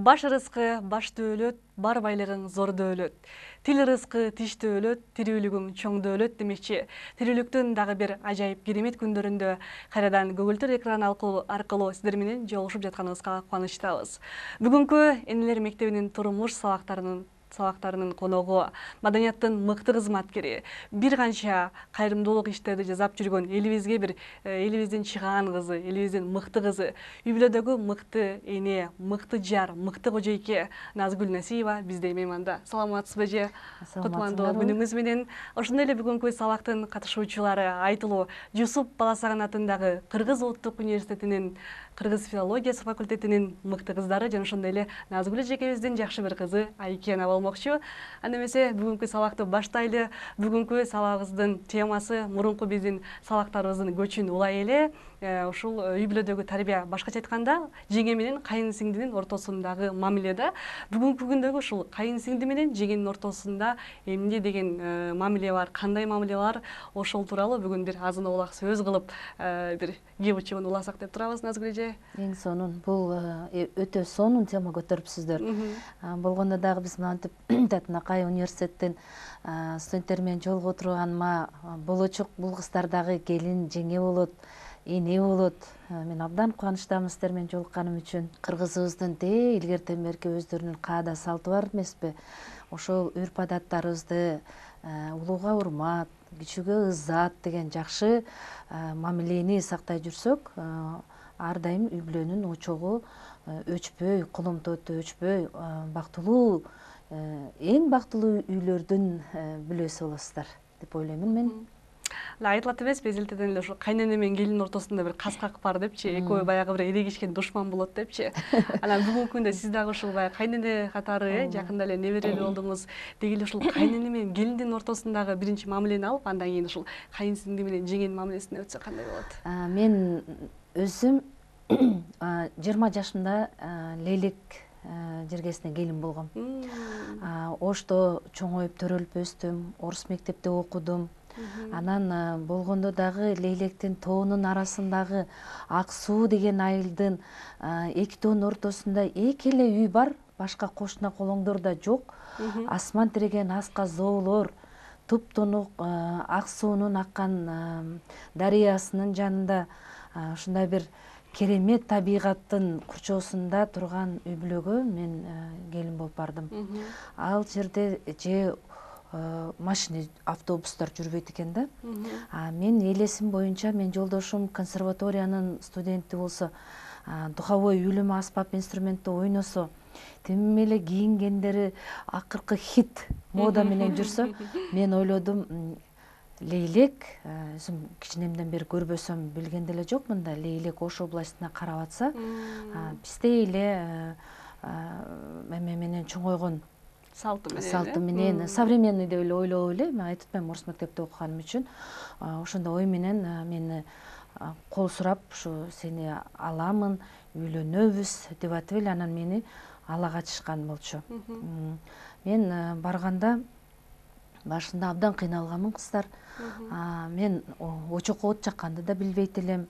Баш рызкы башты өлөт, бар байлыгың зордо өлөт. Тил рызкы тиште өлөт, тирүүлүгүң чоңдо өлөт демекчи. Тирүүлүктүн дагы бир ажайып керемет күндөрүндө кайрадан көгүлтүр экран аркылуу сиздер менен жолугушуп жатканыбызга кубанычтабыз. Бүгүнкү энелер мектебинин турмуш сабактарынын коногу, маданияттын мыкты кызматкери, бир канча кайрымдуулук иштерди жасап жүргөн элибиздин чыгаан кызы, элибиздин мыкты кызы, үй бүлөдөгү мыкты эне, мыкты жар, мыкты кожойке Назгүл Насиева бизде мейманда. Саламатсызбы эже? Кутмандуу күнүңүз менен. Ошондой эле бүгүнкү сабактын катышуучулары айтылуу Жусуп Баласаган атындагы Кыргыз Улуттук университетинин Кыргыз филологиясы факультетинин мыкты кыздары жана ошондой эле Назгүл эжекебиздин жакшы бир кызы Айкена болмокчу. Анда эмесе бүгүнкү сабакты баштайлы. Бүгүнкү сабагыбыздын темасы мурунку биздин сабактарыбыздын көчүн улай эле ушул үй бүлөдөгү тарбия, башкача айтканда жеңе менен кайын сиңдинин ортосундагы мамиле да. Бүгүнкү күндөгү ушул кайын сиңди менен жеңенин ортосунда эмне деген мамиле бар, кандай мамиле бар, ошол тууралуу бүгүн бир азын оолак сөз кылып бир кеп учугун уласак деп турабыз. Назгүл эже, эң сонун бул өтө сонун тема көтөрүпсүздөр. Болгондо дагы биз мынтип Татынакай университеттин студенттери менен жолугуп отурганыма болочок бул кыздар дагы келин, жеңе болот, эне болот. Мен абдан кубанычтамын сиздер менен жолукканым үчүн. Кыргызыбыздын илгертен берки өздөрүнүн каада салты бар эмеспи? Ошол үрп адаттарыбызды улууга урмат, кичүүгө ыззат деген жакшы мамилени сактай жүрсөк, ар дайым үй бүлөнүн очогу өчпөй, куломтоту өчпөй, бактылуу, эң бактылуу үйлөрдүн бүлөсү болосуздар деп ойлоймун мен. Айтылат эмеспи, эзелтеден эле ошо кайнене менен келин ортосунда бир каскак бар депчи, экөө баягы бир эрегишкен душман болот депчи. Анан бүгүнкү күндө сиз дагы ушул баягы кайнене катары жакында эле неберелүү болдуңуз. Деги эле ушул кайнене менен келиндин ортосундагы биринчи мамилени алып, андан кийин ушул кайын сиңди менен жеңенин мамилесине өтсөк кандай болот? Мен өзүм 20 жашымда Лейлек жергесине келин болгом. Ошто чоңоюп төрөлүп өстүм, орус мектепте окудум. Анан болгондо дагы Лейлектин тоонун арасындагы Ак суу деген айылдын эки тоонун ортосунда эки эле үй бар, башка кошуна колоңдор да жок. Асман тиреген аска зоолор, туп-тунук Ак суунун аккан дарыясынын жанында ушундай бир керемет табигаттын курчоосунда турган үй бүлөгө мен келин болуп бардым. Ал жерде же машина, автобустар жүрбөйт экен да. Мен элесим боюнча мен жолдошум консерваториянын студенти болсо, духовой үйлөмө аспап инструментти ойносо, тим эле кийингендери акыркы хит мода менен жүрсө, мен ойлодум, Лейлек, өзүм кичинемден бери көрбөсөм, билген деле жокмун да, Лейлек Ош областына карап атса, бизде эле эме менен чоңойгон салты менен современный деп эле ойлоп эле, мен айтып атпайм, орус мектепте окуганым үчүн ошондой ой менен мени кол сурап, ушу сени аламын, үйлөнөбүз деп атып эле анан мени ала катышкан болчу. Мен барганда башында абдан кыйналганмын кыздар. Мен очокко от жакканды да билбейт элем,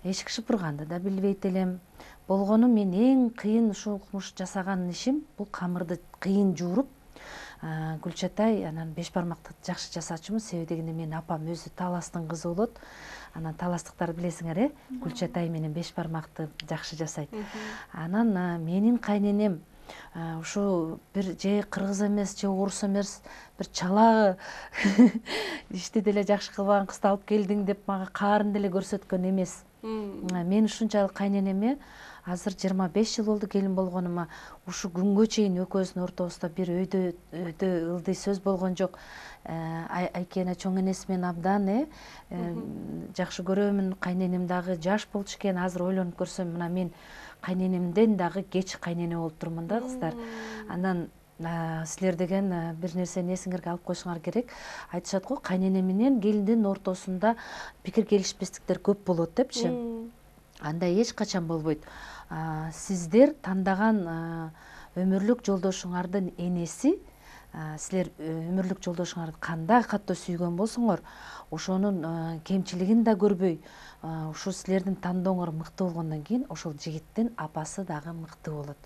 эшик шыпырганды да билбейт элем. Болгону мен эң кыйын ушул жасаган ишим бул камырды кыйын жууруп, Гүлчатай анан беш бармакты жакшы жасачумун, себеби дегенде менин апам өзү Таластын кызы болот. Анан таластыктар билесиңер, Гүлчатай менен беш бармакты жакшы жасайт. Анан менин кайненем ушу бир же кыргыз эмес, же орус эмес, бир чала ишти деле жакшы кылбаган кызды алып келдиң деп мага каарын деле көрсөткөн эмес. Мен ушунчалык кайненеме азыр 25 жыл болду келин болгонума, ушу күнгө чейин экөөбүздүн ортобузда бир өйдө ылдый сөз болгон жок. Айкена чоң энеси менен абдан жакшы көрөмүн. Кайненем дагы жаш болчу экен, азыр ойлонуп көрсөм, мына мен кайненемден дагы кеч кайнене болуп турмун да, кыздар. Анан силер деген бир нерсени эсиңерге алып коюшуңар керек. Айтышат го, кайнене менен келиндин ортосунда пикир келишпестиктер көп болот депчи. Андай эч качан болбойт. Сиздер тандаган өмүрлүк жолдошуңардын энеси, силер өмүрлүк жолдошуңарды кандай катуу сүйгөн болсоңор, ошонун кемчилигин да көрбөй, ушул силердин тандооңор мыкты болгондон кийин ошол жигиттин апасы дагы мыкты болот.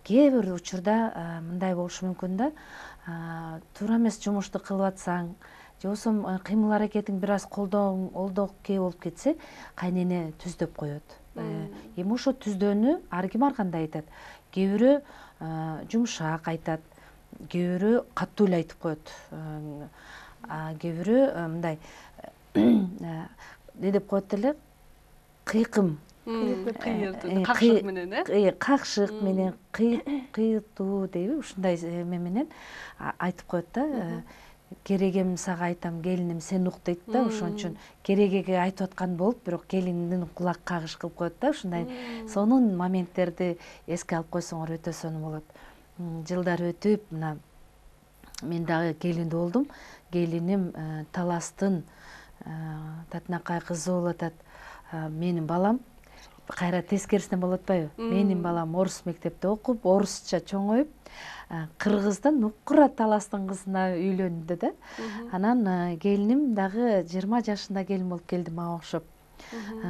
Кээ бир учурда мындай болушу мүмкүн да, туура эмес жумушту кылып атсаң, же болбосо кыймыл аракетиң бир аз колдоо кээ болуп кетсе, кайнене түздөп коет. Эми ошо түздөөнү ар ким ар кандай айтат. Кээ бирөө жумшак айтат, кээ бирөө катуу эле айтып коет. Кээ бирөө мындай не деп коет эле, кыйкым, какшык менен, какшык менен, кыйтуу дейби, ушундай эме менен айтып коет да. Керегем сага айтам, келиним сен ук дейт да. Ошон үчүн керегеге айтып аткан болуп, бирок келиндин кулак кагыш кылып коет да. Ушундай сонун моменттерди эске алып койсоңор өтө сонун болот. Жылдар өтүп, мына мен дагы келиндүү болдум. Келиним Таластын Татынакай кызы болуп атат. Менин балам кайра тескерисинен болуп атпайбы? Менин балам орус мектепте окуп, орусча чоңоюп, Кыргыздан Нукура Таластын кызына үйлөндү да. Анан келиним дагы 20 жашында келин болуп келди мага окшоп.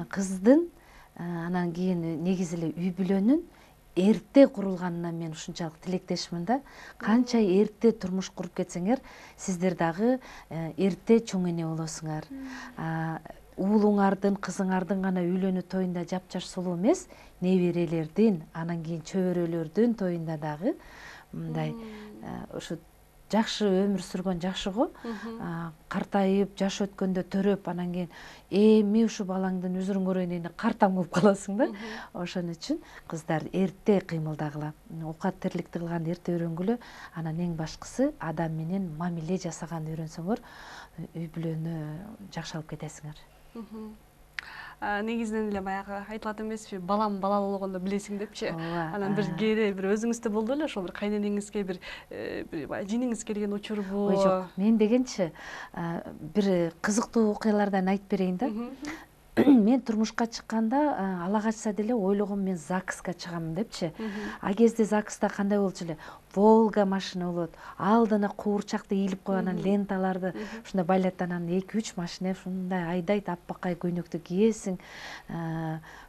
Кыздын анан кийин негизи эле үй бүлөнүн эрте курулганына мен ушунчалык тилектешмин да. Канча эрте турмуш куруп кетсеңер, сиздер дагы эрте чоң эне болосуңар. Уулуңардын, кызыңардын гана үйлөнүү тоюнда жапжаш сулуу эмес, неберелердин, анан кийин чөбөрөлөрдүн тоюнда дагы мындай ушу жакшы өмүр сүргөн жакшы го. Картайып, жаш өткөндө төрөп, анан кийин эми ушу балаңдын өзүрүн көрөйүн дегенде картаң болуп каласың да. Ошон үчүн кыздар эрте кыймылдагыла, оокат тирликти кылганды эрте үйрөнгүлө. Анан эң башкысы адам менен мамиле жасаганды үйрөнсөңөр, үй бүлөнү жакшы алып кетесиңер. Негизинен эле баягы айтылат эмеспи, балам балалуу болгондо билесиң депчи. Анан бир кээде бир өзүңүздө болду эле ошол бир кайненеңизге бир жиниңиз келген учурбу? Ой жок, мен дегенчи бир кызыктуу окуялардан айтып берейин да. Мен турмушка чыкканда ала качса деле ойлогом мен ЗАГСка чыгам депчи. А кезде ЗАГСта кандай болчу эле? Волга машина болот. Алдына куурчакты ийилип койгон ленталарды ушундай байлайт, анан 2-3 машина ушундай айдайт, аппакай көйнөктү кийесиң.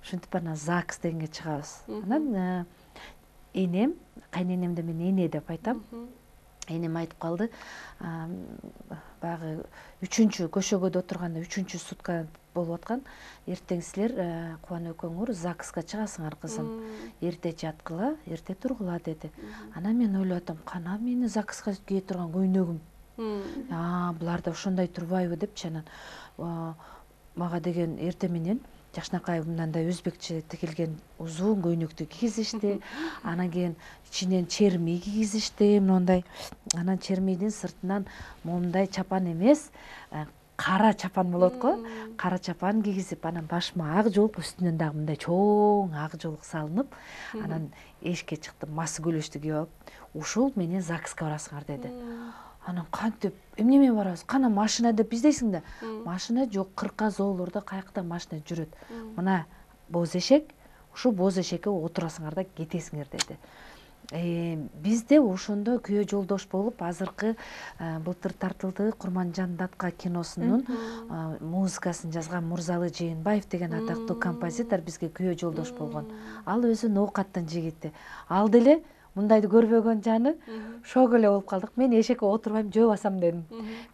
Ушинтип анан ЗАГС дегенге чыгабыз. Анан энем, кайненемди мен эне деп айтам. Энем айтып калды. Баягы 3-чү көшөгөдө отурганда 3-чү сутка болуп аткан. Эртең силер Кубан экөөңөр ЗАГСка чыгасыңар кызым. Эрте жаткыла, эрте тургула деди. Анан мен ойлоп атам, кана мени ЗАГСка кие турган көйнөгүм. Буларда ошондой турбайбы депчи. Анан мага деген эрте менен жакшынакай мындай өзбекче тигилген узун көйнөктү кийгизишти. Анан кийин ичинен черми кийгизишти, моундай. Анан чермидин сыртынан моундай чапан эмес, кара чапан болот го. Кара чапан кийгизип, анан башыма ак жоолук, үстүнөн дагы мындай чоң ак жоолук салынып, анан эшикке чыктым, мас күлөштү кийип алып, ушул менен ЗАГСка барасыңар деди. Анан кантип, эмне менен барабыз? Кана машина деп издейсиң да. Машина жок, кырка зоолордо каякта машина жүрөт. Мына боз эшек, ушул боз эшекке отурасыңар да кетесиңер деди. Бизде ошондо күйөө жолдош болуп, азыркы былтыр тартылды Курманжан Датка киносунун музыкасын жазган Мурзалы Жээнбаев деген атактуу композитор бизге күйөө жолдош болгон. Ал өзү ноокаттын жигити. Ал деле мындайды көрбөгөн жаны шок эле болуп калдык. Мен эшекке отурбайм, жөө басам дедим.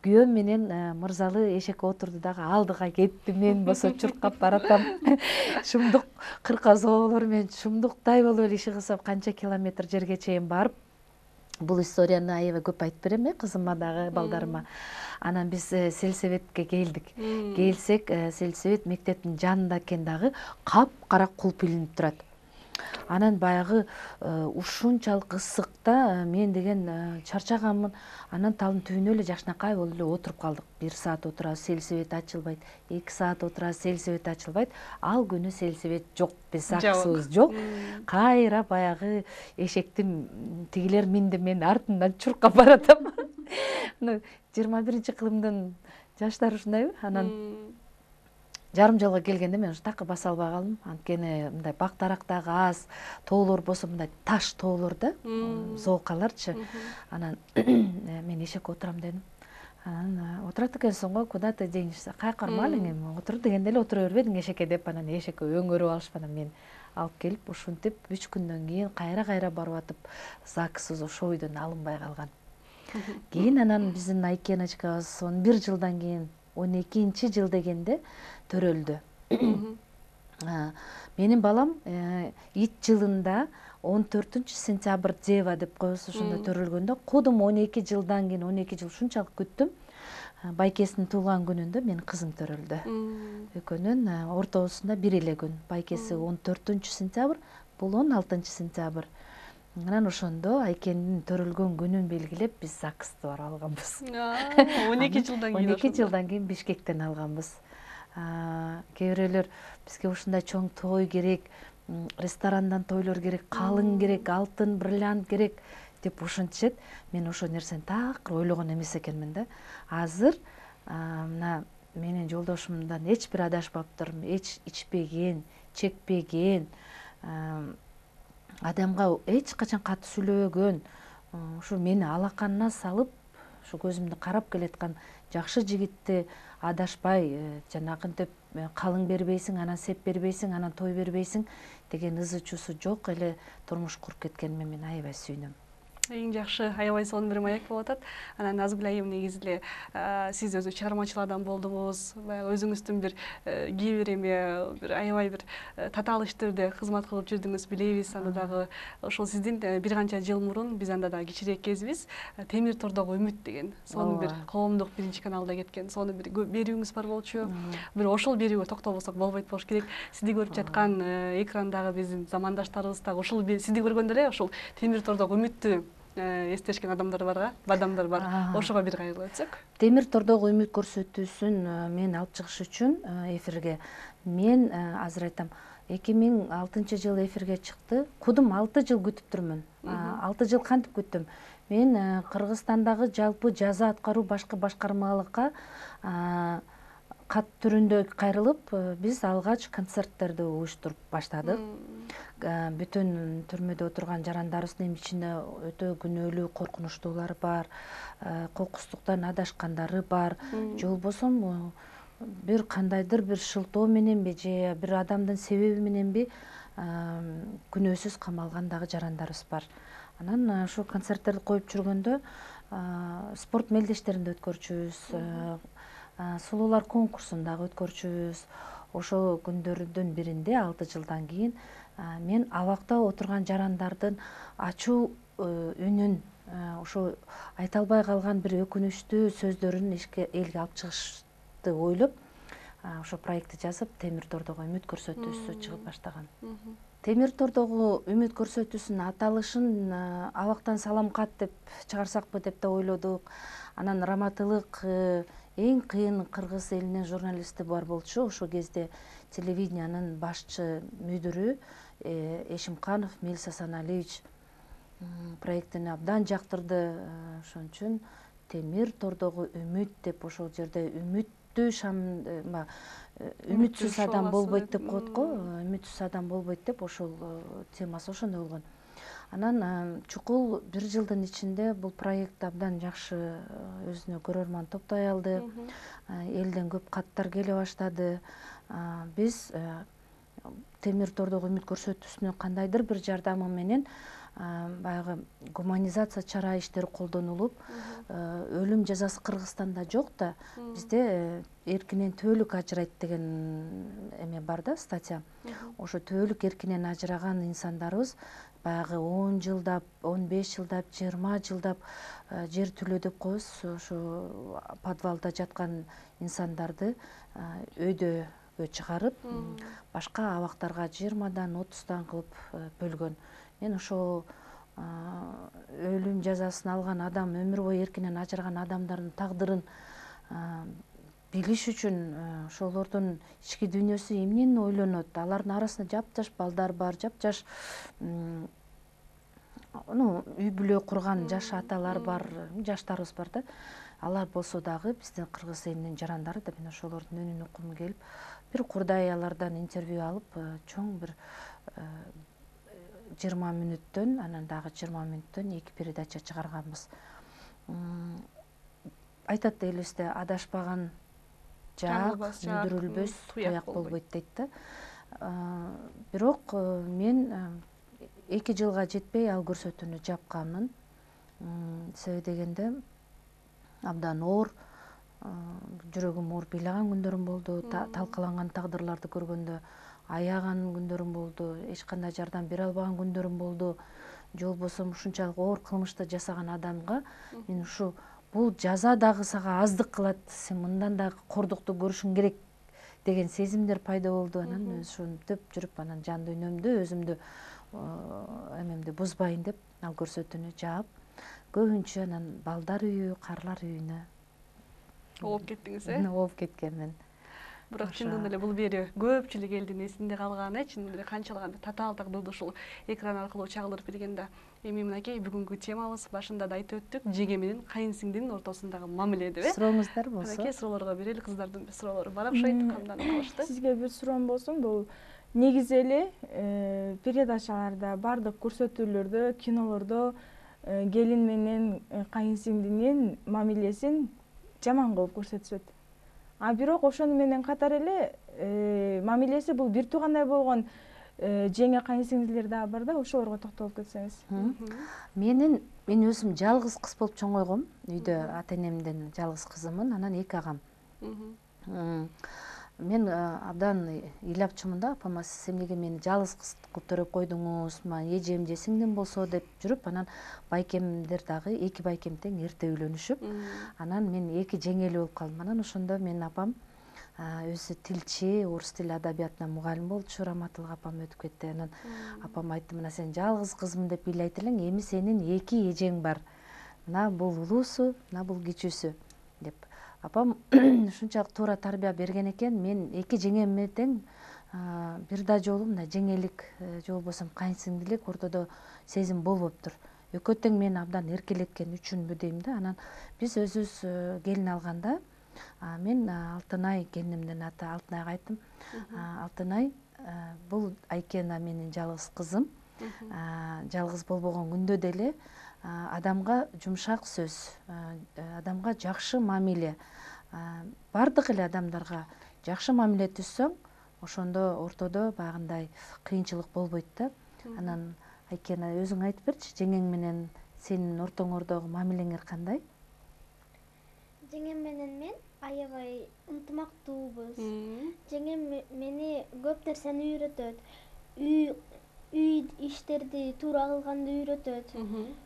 Күйөөм менен Мырзалы эшекке отурду дагы алдыга кетти. Мен болсо чуркап баратам. Шумдук кырка зоолор менен шумдуктай болуп эле иши кылсам канча километр жерге чейин барып, бул историяны аябай көп айтып берем кызыма дагы, балдарыма. Анан биз сельсоветке келдик. Келсек, сельсовет мектептин жанында экен дагы капкара кулп илинип турат. Анан баягы ушунчалык ысыкта мен деген чарчаганмын. Анан талдын түбүнө эле жакшынакай болуп эле отуруп калдык. 1 саат отурабыз, сельсовет ачылбайт. 2 саат отурабыз, сельсовет ачылбайт. Ал күнү сельсовет жок, биз ЗАГСыбыз жок. Кайра баягы эшектин тигилер минди, мен артынан чуркап баратам. 21-кылымдын жаштары ушундайбы? Анан жарым жолго келгенде мен такы баса албай калдым. Анткени мындай бак дарактагы аз, тоолор болсо мындай таш тоолор да, зоокаларчы. Анан мен эшекке отурам дедим. Анан отурат экенсиң го, куда ты денешься? Каяка бармак элең, отур дегенде эле отура бербедиң эшекке деп, анан эшекке өңгөрүп алышып, анан мен алып келип ушинтип 3 күндөн кийин кайра барып атып ЗАГС ошол үйдөн алынбай калган. Кийин анан биздин Айкеночкабыз 11 жылдан кийин 12-жыл дегенде төрөлдү. Менин балам ит жылында 14-сентябрь Дева деп коебуз, ошондо төрөлгөндө кудум 12 жылдан кийин 12 жыл ушунчалык күттүм. Байкесинин туулган күнүндө менин кызым төрөлдү. Экөөнүн ортобусунда бир эле күн. Байкеси 14-сентябрь, бул 16-сентябрь. Анан ошондо Айкенин төрөлгөн күнүн белгилеп биз ЗАГСты барып алганбыз. 12 жылдан кийин. 12 жылдан кийин Бишкектен алганбыз. Кээ бирөөлөр бизге ушундай чоң той керек, ресторандан тойлор керек, калың керек, алтын, бриллиант керек деп ушинтишет. Мен ошол нерсени такыр ойлогон эмес экенмин да. Азыр мына менин жолдошумдан эч бир адашпаптырмын, эч ичпеген, чекпеген, адамга эч качан катуу сүйлөбөгөн, ушу мени алаканына салып, ушу көзүмдү карап келаткан жакшы жигитти адашпай, жанагынтип калың бербейсиң, анан сеп бербейсиң, анан той бербейсиң деген ызы чуусу жок эле турмуш куруп кеткениме мен аябай сүйүнөм. Эң жакшы аябай сонун бир маек болуп атат. Анан Назгүл айым негизи эле сиз өзү чыгармачыл адам болдуңуз, баягы өзүңүздүн бир кээ бир эме бир аябай бир татаал иштерде кызмат кылып жүрдүңүз, билебиз. Анда дагы ошол сиздин бир канча жыл мурун биз анда дагы кичирээк кезбиз Темир тордогу үмүт деген сонун бир коомдук биринчи каналда кеткен сонун бир берүүңүз бар болчу. Бир ошол берүүгө токтобосок болбойт болуш керек. Сизди көрүп жаткан экрандагы биздин замандаштарыбыз дагы ушул сизди көргөндө эле ошол Темир тордогу үмүттү эстешкен адамдар бар. Ошого бир кайрылып өтсөк. Темир тордогу үмүт көрсөтүүсүн мен алып чыгыш үчүн эфирге мен азыр айтам 2006-жылы эфирге чыкты. Кудум 6 жыл күтүп турмун. 6 жыл кантип күттүм? Мен Кыргызстандагы жалпы жаза аткаруу башкы башкармалыкка кат түрүндө кайрылып, биз алгач концерттерди уюштуруп баштадык. Бүтүн түрмөдө отурган жарандарыбыздын ичинде өтө күнөөлүү, коркунучтуулары бар, кокустуктан адашкандары бар, же болбосо бир кандайдыр бир шылтоо мененби же бир адамдын себеби мененби күнөөсүз камалган дагы жарандарыбыз бар. Анан ошол концерттерди коюп жүргөндө спорт мелдештеринде өткөрчүбүз, сулуулар конкурсун дагы өткөрчүбүз. Ошол күндөрдүн биринде 6 жылдан кийин мен абакта отурган жарандардын ачуу үнүн, ошо айта албай калган бир өкүнүчтүү сөздөрүн элге алып чыгышты ойлоп, ошо проектти жазып, Темир тордогу үмүт көрсөтүүсү чыгып баштаган. Темир тордогу үмүт көрсөтүүсүнүн аталышын абактан салам кат деп чыгарсакпы деп да ойлодук. Анан раматылык эң кыйын кыргыз элинин журналисти бар болчу. Ошол кезде телевидениянын башчы мүдүрү Эшимканов Милс Асаналиевич проектини абдан жактырды. Ошон үчүн Темир тордогу үмүт деп ошол жерде үмүтсүз адам болбойт деп коет го, үмүтсүз адам болбойт деп ошол темасы ошондой болгон. Анан чукул бир жылдын ичинде бул проект абдан жакшы өзүнө көрөрман топтой алды. Элден көп каттар келе баштады. Биз Темир тордогу үмүт көрсөтүүсүнүн кандайдыр бир жардамы менен баягы гуманизация чара иштери колдонулуп, өлүм жазасы Кыргызстанда жок да, бизде эркинен түбөлүк ажырайт деген эме бар да, статья. Ошо түбөлүк эркинен ажыраган инсандарыбыз баягы 10 жылдап, 15 жылдап, 20 жылдап жер түлөө деп коебуз, ошо подвалда жаткан инсандарды өйдөгө чыгарып, башка абактарга 20-дан 30-дан кылып бөлгөн. Мен ошол өлүм жазасын алган адам, өмүр бою эркинен ажыраган адамдардын тагдырын билиш үчүн, ошолордун ички дүйнөсү эмнени ойлонот, алардын арасында жапжаш балдар бар, жапжаш үй бүлө курган жаш аталар бар, жаштарыбыз бар да. Алар болсо дагы биздин кыргыз элинин жарандары да, мен ошолордун үнүн уккум келип, бир курдай алардан интервью алып, чоң бир 20 мүнөттөн, анан дагы 20 мүнөттөн 2 передача чыгарганбыз. Айтат элибизде, адашпаган жаак мүдүрүлбөс туяк болбойт дейт да. Бирок мен 2 жылга жетпей ал көрсөтүүнү жапканмын. Себеби дегенде абдан оор, жүрөгүм оор ыйлаган күндөрүм болду. Талкаланган тагдырларды көргөндө аяган күндөрүм болду. Эч кандай жардам бере албаган күндөрүм болду. Же болбосо ушунчалык оор кылмышты жасаган адамга мен бул жаза дагы сага аздык кылат, сен мындан да кордукту көрүшүң керек деген сезимдер пайда болду. Анан ушинтип жүрүп, анан жан дүйнөмдү, өзүмдү эмемди бузбайын деп ал көрсөтүүнү жаап, көбүнчө анан балдар үйү, карлар үйүнө Ооп кеттиңиз, ооп кеткенмин. Бирок чындыгында эле бул бери көпчүлүк элдин эсинде калган, чындыгында эле канчалык анда татаал тагдырды ушул экран аркылуу чагылдырып бергенде. Эми мынакей бүгүнкү темабыз башында да айтып өттүк, жеңе менен кайын сиңдинин ортосундагы мамиле деп, Сурооңуздар болсо. Мынакей суроолорго берели, кыздардын суроолору бар окшойт, камданып калышты. Сизге бир суроом болсун. Бул негизи эле передачаларда, бардык көрсөтүүлөрдө, кинолордо келин менен кайын сиңдинин мамилесин жаман кылып көрсөтүшөт. А бирок ошону менен катар эле мамилеси бул бир туугандай болгон жеңе кайын сиңдилер дагы бар да, ошолорго токтолуп кетсеңиз. Мен өзүм жалгыз кыз болуп чоңойгом. Үйдө ата-энемден жалгыз кызымын, анан 2 агам. Мен абдан ыйлапчымын да, апама сиз эмнеге мени жалгыз кыз кылып төрөп койдуңуз, эжем же сиңдим болсо деп жүрүп, анан байкемдер дагы 2 байкем тең эрте үйлөнүшүп, анан мен 2 жеңели болуп калдым. Анан ошондо менин апам өзү тилчи, орус тили адабиятына мугалим болчу, Раматылык апам өтүп кетти. Анан апам айтты, мына сен жалгыз кызмын деп ыйлайт элең, эми сенин 2 эжең бар. Мына бул улуусу, мына бул кичүүсү деп. Апам ушунчалык туура тарбия берген экен, мен 2 жеңеме тең бир да жолу мына жеңелик же болбосо кайын сиңдилик ортодо сезим болбоптур. Экөө тең мени абдан эркелеткен үчүнбү дейм да. Анан биз өзүбүз келин алганда, мен Алтынай, келинимдин аты Алтынайга айттым. Алтынай, бул Айкена менин жалгыз кызым. Жалгыз болбогон күндө деле адамга жумшак сөз, адамга жакшы мамиле, бардык эле адамдарга жакшы мамиле түзсөң, ошондо ортодо баягындай кыйынчылык болбойт да. Анан Айкена, өзүң айтып берчи, жеңең менен сенин ортоңордогу мамилеңер кандай? Жеңем менен мен аябай ынтымактуубуз. Жеңем мени көп нерсени үйрөтөт. Үй иштерди туура кылганды үйрөтөт.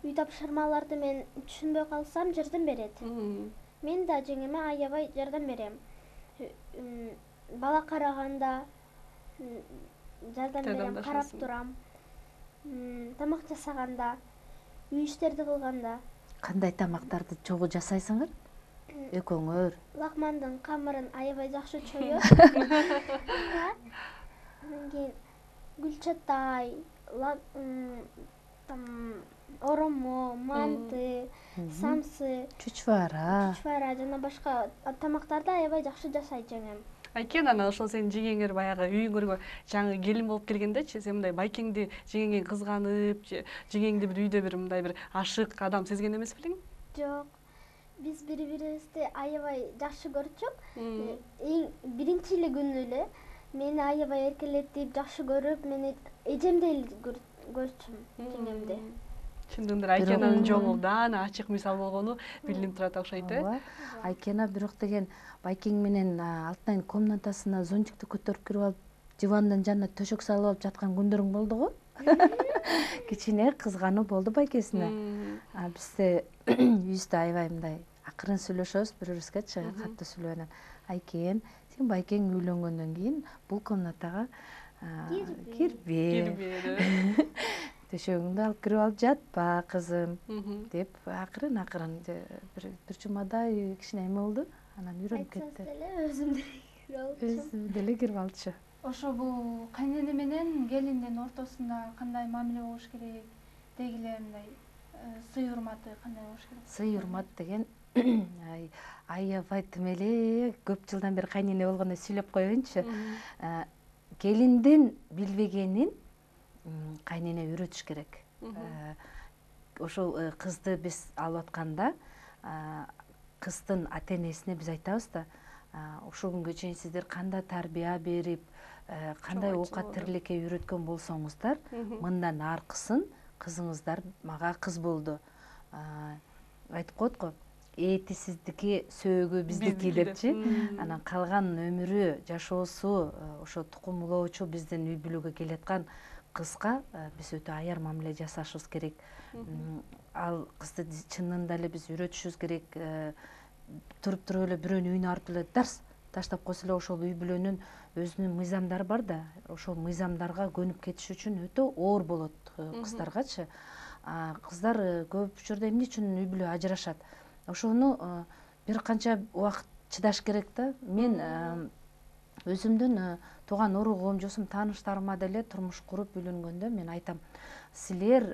Үй тапшырмаларды мен түшүнбөй калсам жардам берет. Мен да жеңеме аябай жардам берем. Бала караганда жардам берем, карап турам. Тамак жасаганда, үй иштерди кылганда. Кандай тамактарды чогуу жасайсыңар? Экөөңөр? Лакмандын камырын аябай жакшы чоёт. Анан кийин гүлчатай, оромо, манты, самсы, Чучвара жана башка тамактарды аябай жакшы жасайт жеңем. Айкен, анан ошол сенин жеңеңер баягы үйүңөргө жаңы келин болуп келгендечи, сен мындай байкеңди жеңеңе кызганып, же жеңеңди бир үйдө бир мындай бир ашык адам сезген эмес белең? Жок. Биз бири-бирибизди аябай жакшы көрчүк. Эң биринчи эле күнү эле мени аябай эркелетип, жакшы көрүп, мени эжемдей эле көрчүм жеңемди. Чындыгында Айкенанын жолу даана ачык мисал болгону билинип турат окшойт, Айкена бирок деген байкең менен Алтынайдын комнатасына зонтикти көтөрүп кирип алып, дивандын жанына төшөк салып алып жаткан күндөрүң болду го? Кичине кызгануу болду байкесине. Бизде үйүбүздө аябай мындай акырын сүйлөшөбүз бири-бирибизгечи, катуу сүйлөп анан Айкен, сен байкең үйлөнгөндөн кийин бул комнатага кирбе. Төшөгүңдү алып кирип алып жатпа, кызым, деп акырын бир жумадай кичине эме болду, анан үйрөнүп кетти. Өзүм деле кирип алчу. Ошо бул кайнене менен келиндин ортосунда кандай мамиле болуш керек, дегиле мындай сый урматы кандай болуш керек? Сый урмат деген аябай тим эле көп жылдан бери кайнене болгондо сүйлөп коеюнчу. Келиндин билбегенин кайнене үйрөтүш керек. Ошол кызды биз алып атканда, кыздын ата-энесине биз айтабыз да, ушул күнгө чейин сиздер кандай тарбия берип, кандай Чоң оокат айтчу тирилекке үйрөткөн болсоңуздар, мындан аркысын кызыңыздар мага кыз болду. Айтып коет го, этисиздики сөөгү биздики депчи. Анан калган өмүрү, жашоосу ошо тукум улоочу биздин үй бүлөгө келаткан кызга биз өтө аяр мамиле жасашыбыз керек. Ал кызды чынында эле биз үйрөтүшүбүз керек. Туруп эле бирөөнүн үйүнө барып эле дарс таштап койсо эле ошол үй бүлөнүн өзүнүн мыйзамдары бар да, ошол мыйзамдарга көнүп кетиш үчүн өтө оор болот кыздаргачы. Кыздар көп учурда эмне үчүн үй бүлө ажырашат? Ошону бир канча убакыт чыдаш керек да. Мен өзүмдүн тууган уругум, жосум тааныштарыма деле турмуш куруп үйлөнгөндө мен айтам, силер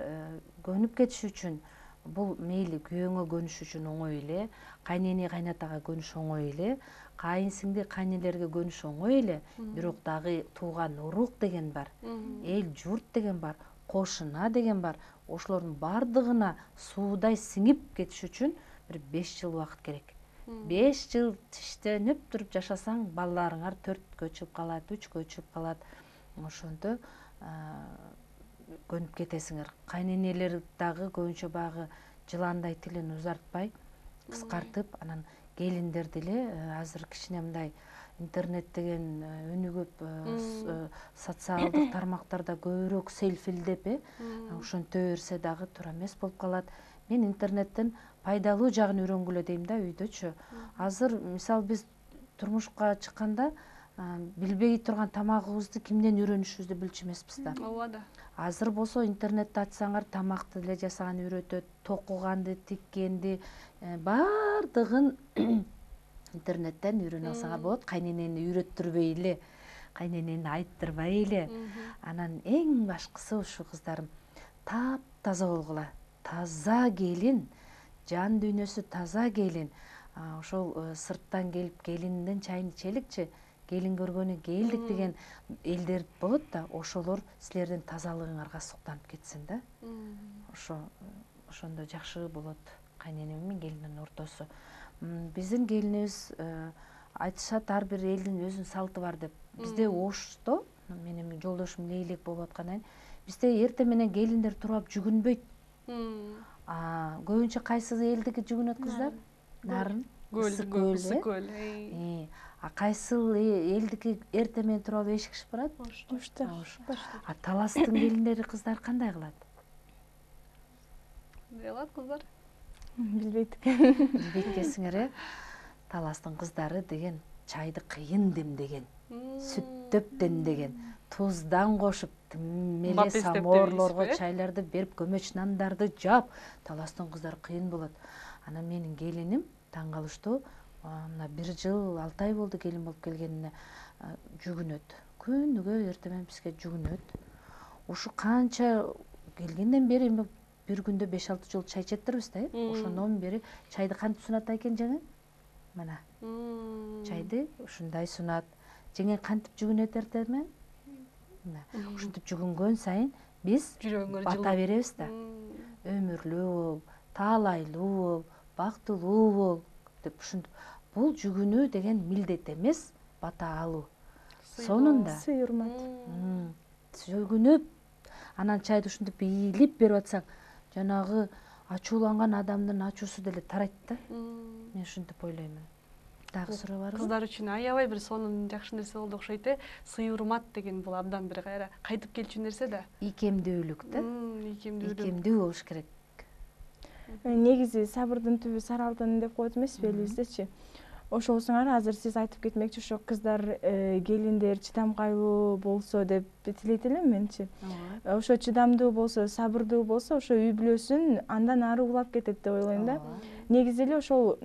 көнүп кетиш үчүн, бул мейли күйөөңө көнүш үчүн оңой эле, кайнене кайнатага көнүш оңой эле, кайын сиңди кайнелерге көнүш оңой эле, бирок дагы тууган урук деген бар, эл журт деген бар, кошуна деген бар. Ошолордун бардыгына суудай сиңип кетиш үчүн бир 5 жыл убакыт керек. 5 жыл тиштенип туруп жашасаң, балдарыңар 4кө чыгып калат, 3кө чыгып калат. Ошондо көнүп кетесиңер. Кайненелер дагы көбүнчө баягы жыландай тилин узартпай, кыскартып, анан келиндер деле азыр кичине мындай интернет деген өнү көп, социалдык тармактарда көбүрөөк селфилдеп, ошентө берсе дагы туура эмес болуп калат. Мен интернеттен пайдалуу жагын үйрөнгүлө дейм да үйдөчү. Азыр мисалы биз турмушка чыкканда билбей турган тамагыбызды кимден үйрөнүшүбүздү билчү эмеспиз да. Ооба да. Азыр болсо интернетти ачсаңар тамакты деле жасаган үйрөтөт, токуганды, тиккенди бардыгын интернеттен үйрөнө алсаңар болот. Кайненени үйрөттүрбөй эле, кайненени айттырбай эле. Анан эң башкысы ушу кыздарым, таптаза болгула. Таза келин, жан дүйнөсү таза келин. Ошол сырттан келип келиндин чайын ичеликчи, келин көргөнү келдик деген элдер болот да, ошолор силердин тазалыгыңарга суктанып кетсин да. Ошондо жакшы болот кайнене менен келиндин ортосу. Биздин келинибиз айтышат, ар бир элдин өзүнүн салты бар деп. Бизде Ошто, менин жолдошум Лейлек болуп аткандан, бизде эртең менен келиндер туруп жүгүнбөйт. Көбүнчө кайсы элдики жүгүнөт кыздар? Нарын, ысык көл. Кайсыл элдики эртең менен туруп алып эшик ичип барат? Ошто. Таластын келиндери кыздар кандай кылат? Кандай кыздар? Билбейт. Билбейт экенсиңер, Таластын кыздары деген чайды кыйын демдеген, сүттөп демдеген, туздан кошуп, меле самоорлорго чайларды берип, көмөч нандарды жап. Таластын кыздары кыйын болот. Анан менин келиним таң калыштуу, мына 1 жыл 6 ай болду келин болуп келгенине, жүгүнөт. Күнүгө эртең менен бизге жүгүнөт. Ушу канча келгенден бери бир күндө 5-6 жолу чай ичеттирбиз да. Ошондон бери чайды кантип сунат экен жеңе? Мына. Чайды ушундай сунат. Жеңе кантип жүгүнөт эртең менен? Мына. Ушинтип жүгүнгөн сайын биз бата беребиз да. Өмүрлүү бол, таалайлуу бол, бактылуу бол деп ушинтип. Бул жүгүнүү деген милдет эмес, бата алуу. Сонунда Сый урмат. Жүгүнүп, анан чайды ушинтип ийилип берип атсаң, жанагы ачууланган адамдын ачуусу деле тарайт да. Мен ушинтип ойлоймун. Дагы суроо барбы? Кыздар үчүн аябай бир сонун жакшы нерсе болду окшойт. Сый урмат деген бул абдан бир кайра кайтып келчү нерсе да. Ийкемдүүлүк да. Ийкемдүү болуш керек. Негизи сабырдын түбү сары алтын деп коет эмеспи элибиздечи. Ошолсуңар азыр сиз айтып кетмекчи, ошо кыздар, келиндер чыдамкайлуу болсо деп тилейт элем менчи. Ошо чыдамдуу болсо, сабырдуу болсо, ошо үй бүлөсүн андан ары улап кетет деп ойлойм да. Негизи эле ошол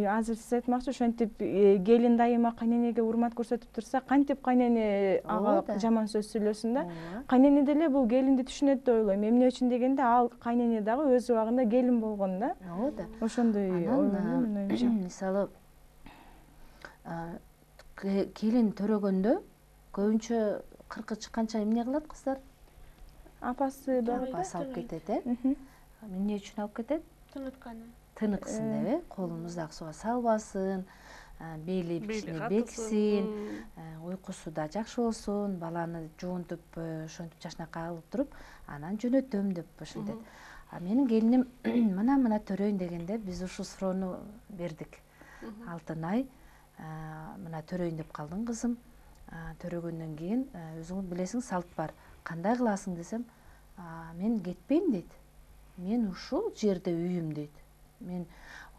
азыр сиз айтмакчы, ошентип келин дайыма кайненеге урмат көрсөтүп турса, кантип кайнене ага жаман сөз сүйлөсүн да. Кайнене деле бул келинди түшүнөт деп ойлойм. Эмне үчүн дегенде, ал кайнене дагы өз убагында келин болгон да. Ооба. Ошондой ойлойм мен оюмча. Мисалы келин төрөгөндө көбүнчө кыркы чыкканча эмне кылат кыздар? Апасы алып кетет, Эмне үчүн алып кетет? Тынытканы. Тыныксын деп, колун муздак сууга салбасын, бели бичине бексин, уйкусу да жакшы болсун, баланы жуунтуп ошентип жашынакай алып туруп, анан жөнөтөм деп ошентет. А менин келиним мына төрөйүн дегенде биз ушул суроону бердик. Алтынай, мына төрөйүн деп калдың кызым. Төрөгөндөн кийин өзүң билесиң салт бар. Кандай кыласың десем, мен кетпейм дейт. Мен ушул жерде үйүм дейт. Мен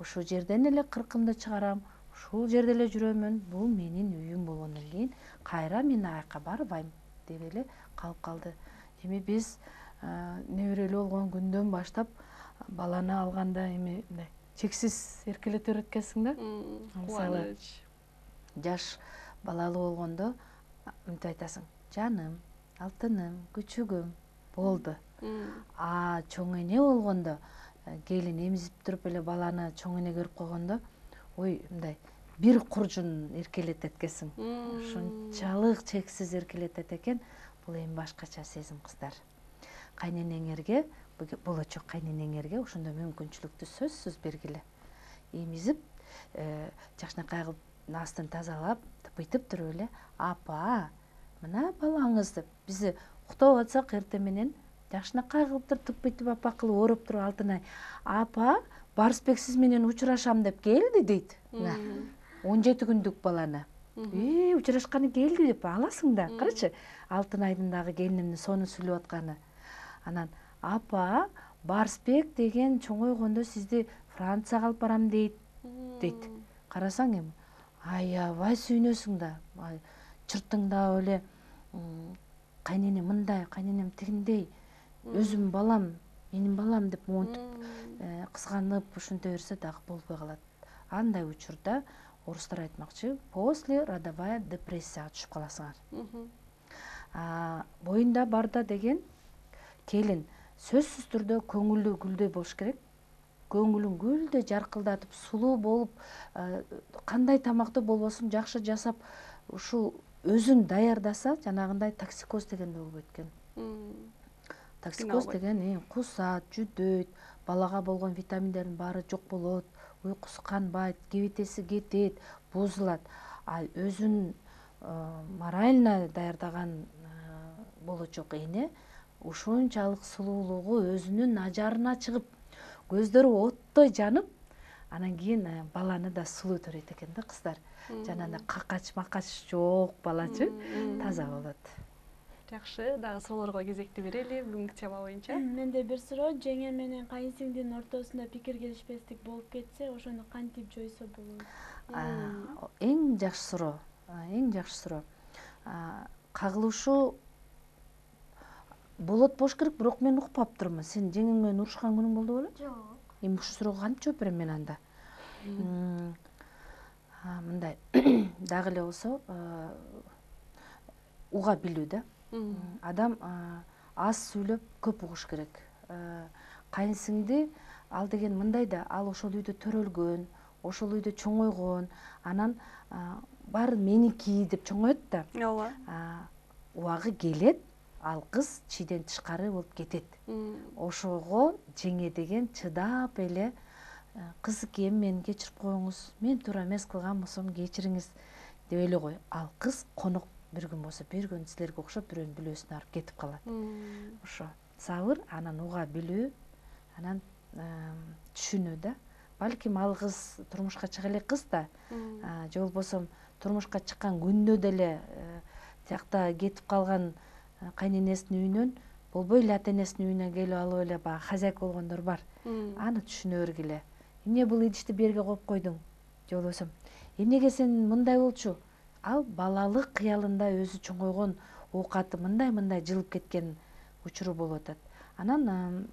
ушул жерден эле кыркымды чыгарам, ушул жерде эле жүрөмүн. Бул менин үйүм болгондон кийин кайра мен аяка барбайм деп эле калып калды. Эми биз неберелүү болгон күндөн баштап баланы алганда эми мындай чексиз эркелетип өткөнсүң да. Мисалы, жаш балалуу болгондо мынтип айтасың: жаным, алтыным, күчүгүм, болду. Чоң эне болгондо, келин эмзип туруп эле баланы чоң эне көрүп койгондо, ой, мындай бир куржун эркелетет экенсиң. Ушунчалык чексиз эркелетет экен. Бул эми башкача сезим кыздар. Кайненеңерге, болочок кайненеңерге ошондой мүмкүнчүлүктү сөзсүз бергиле. Эмизип, жакшынакай кылып, астын тазалап, тыпыйтып туруп эле, апа, мына балаңыз деп, бизи уктап атсак эртең менен жакшынакай кылып тыпыйтып апа кылып ороп туруп, Алтынай, апа, Барысбек сиз менен учурашам деп келди дейт. 17 күндүк баланы. Учурашканы келди деп аласың да. Карачы, Алтынайдын дагы келинимдин сону сүйлөп атканы. Анан, апа, Барысбек деген чоңойгондо сизди Францияга алып барам дейт. Карасаң эми, аябай сүйүнөсүң да. Чыртыңдап эле кайненем мындай, кайненем тигиндей, өзүм балам, менин балам деп монтип кызганып ушинте берсе дагы болбой калат. Андай учурда орустар айтмакчы, после родовая депрессияга түшүп каласыңар. Боюнда барда деген келин сөзсүз түрдө көңүлү гүлдөй болуш керек. Көңүлүн гүлдөй жаркылдатып, сулуу болуп, кандай тамакты болбосун жакшы жасап, ушул өзүн даярдаса, жанагындай токсикоз деген да болбойт экен. Токсикоз деген кусат, жүдөйт, балага болгон витаминдердин баары жок болот, уйкусу канбайт, кебетеси кетет, бузулат. Өзүн морально даярдаган болочок эне ушунчалык сулуулугу өзүнүн ажарына чыгып, көздөрү оттой жанып, анан кийин баланы да сулуу төрөйт экен да кыздар. Жанагындай какач-макач жок балачы, таза болот. Жакшы, дагы суроолорго кезекти берели бүгүнкү тема боюнча. Менде бир суроо, жеңе менен кайынсиңдин ортосунда пикир келишпестик болуп кетсе, ошону кантип жойсо болот? Эң жакшы суроо, эң жакшы суроо. Кагылышуу болот болуш керек, бирок мен укпаптырмын. Сен жеңең менен урушкан күнүң болду беле? Жок. Эми ушул суроого кантип жооп берем мен анда? Мындай дагы эле болсо, уга билүү да. Адам аз сүйлөп, көп угуш керек. Кайынсиңди ал деген мындай да, ал ошол үйдө төрөлгөн, ошол үйдө чоңойгон, анан баары меники деп чоңоет да. Ооба. Убагы келет, ал кыз чийден тышкары болуп кетет. Ошого жеңе деген чыдап эле, кызыкем мени кечирип коюңуз, мен туура эмес кылган болсом кечириңиз деп эле кой. Ал кыз конок бир күн болсо, бир күн силерге окшоп бирөөнүн бүлөсүнө барып кетип калат. Ошо сабыр, анан уга билүү, анан түшүнүү да. Балким ал кыз турмушка чыга элек кыз да, же болбосо турмушка чыккан күндө деле тиякта кетип калган кайненесинин үйүнөн болбой эле ата энесинин үйүнө келип алып эле баягы хозяйка болгондор бар. Аны түшүнө бергиле. Эмне бул идишти берге коюп койдуң? Же болбосо эмнеге сен мындай болчу? Ал балалык кыялында өзү чоңойгон оокаты мындай жылып кеткен учуру болуп атат. Анан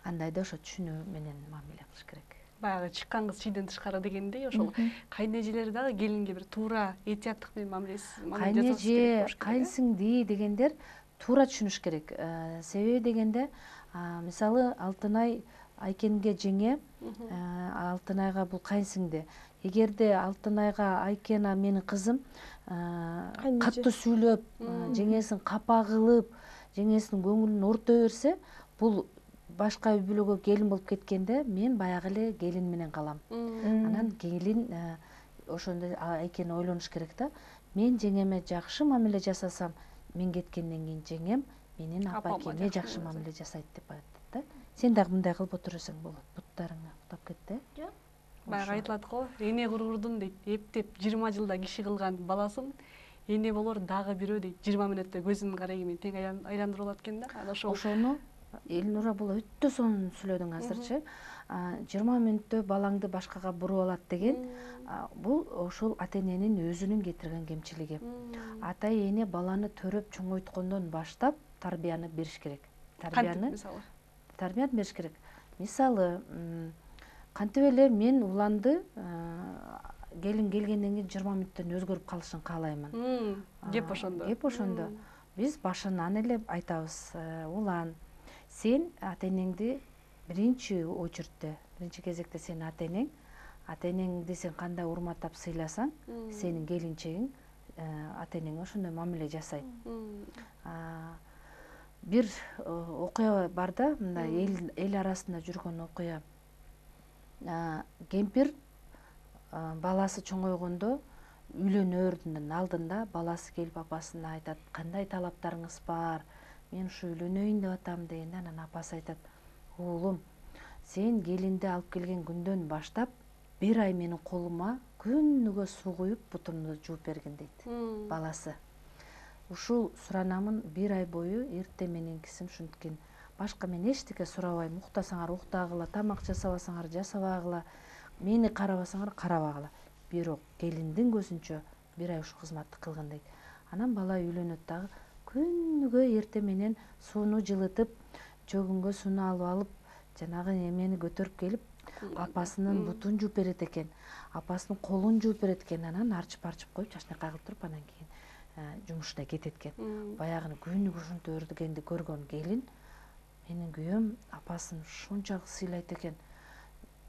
андайда ошо түшүнүү менен мамиле кылыш керек. Баягы чыккан кыз чийден тышкары дегендей, ошол кайнэжелер дагы келинге бир туура этияттык менен мамиле Кайнэже, кайынсиңди дегендер туура түшүнүш керек. Себеби дегенде, мисалы Алтынай Айкенге жеңе, Алтынайга бул кайынсиңди. Эгерде Алтынайга Айкен менин кызым катты сүйлөп, жеңесин капа кылып, жеңесинин көңүлүн ортой берсе, бул башка үй бүлөгө келин болуп кеткенде мен баягы эле келин менен калам. Анан келин ошондой экени ойлонуш керек да. Мен жеңеме жакшы мамиле жасасам, мен кеткенден кийин жеңем менин апа экеме жакшы мамиле жасайт деп айтат да. Сен дагы мындай кылып отурсаң болот. Буттарыңа уктап кетти. Жок. Баягы айтылат го, эне кургурдун дейт, эптеп 20 жылда киши кылган баласын эне болор дагы бирөө дейт 20 мүнөттө көзүнүн карайы менен тең айландырып алат экен да. Анан Ошону Элнура бул өтө сонун сүйлөдүң азырчы. 20 мүнөттө балаңды башкага буруп алат деген бул ошол ата-эненин өзүнүн кетирген кемчилиги. Ата-эне баланы төрөп чоңойткондон баштап тарбияны бериш керек. Тарбияны бериш керек. Мисалы, кантип эле мен уланды келин келгенден кийин 20 мүнөттөн өзгөрүп калышын каалаймын. Кеп ошондо. Кеп ошондо. Биз башынан эле айтабыз, улан, сен ата-энеңди биринчи очередте, биринчи кезекте сен ата-энеңди сен кандай урматтап сыйласаң, сенин келинчегиң ата-энеңе ошондой мамиле жасайт. Бир окуя бар да, мындай эл арасында жүргөн окуя. Кемпир баласы чоңойгондо үйлөнөрдүн алдында баласы келип апасына айтат, кандай талаптарыңыз бар, мен ушу үйлөнөйүн деп атам дегенде, анан апасы айтат, уулум, сен келинди алып келген күндөн баштап 1 ай менин колума күнүгө суу куюп бутумду жууп бергин дейт баласы. Ушул суранамын 1 ай бою эрте менен кисим ушинткен. Башка мен эчтеке сурабайм, уктасаңар уктагыла, тамак жасабасаңар жасабагыла, мени карабасаңар карабагыла. Бирок келиндин көзүнчө 1 ай ушу кызматты кылгын дейт. Анан бала үйлөнөт дагы күнүгө эрте менен сууну жылытып, жөгүнгө сууну алып алып, жанагы эмени көтөрүп келип, апасынын бутун жууп берет экен, апасынын колун жууп берет экен, анан арчып коюп, чачнакай кылып туруп, анан кийин жумушуна кетет экен. Баягы күнүгө ушинтип өрдүгенди көргөн келин, менин күйөөм апасын ушунчалык сыйлайт экен,